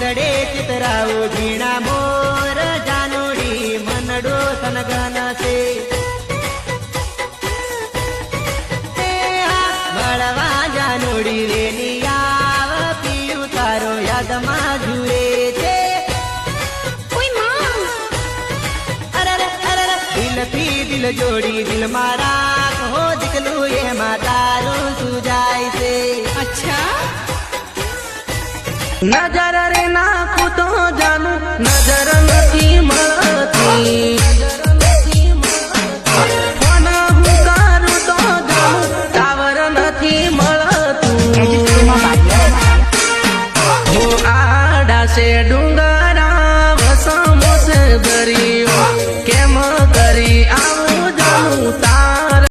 ચિતડે ચિતરાવો ઝીણા મોર જાનુડી મનડો સનગન છે મળવા જાનુડી રેની આવ પીયું તારો યાદમાં જુએ છે દિલથી દિલ જોડી દિલ મારા કહો દીકલું એમાં તારું સુજાય છે અચ્છા નજર રે નાખું તો જાનું નજર નથી મળતી ફોન હું કરું તો જાનું ટાવર નથી મળતી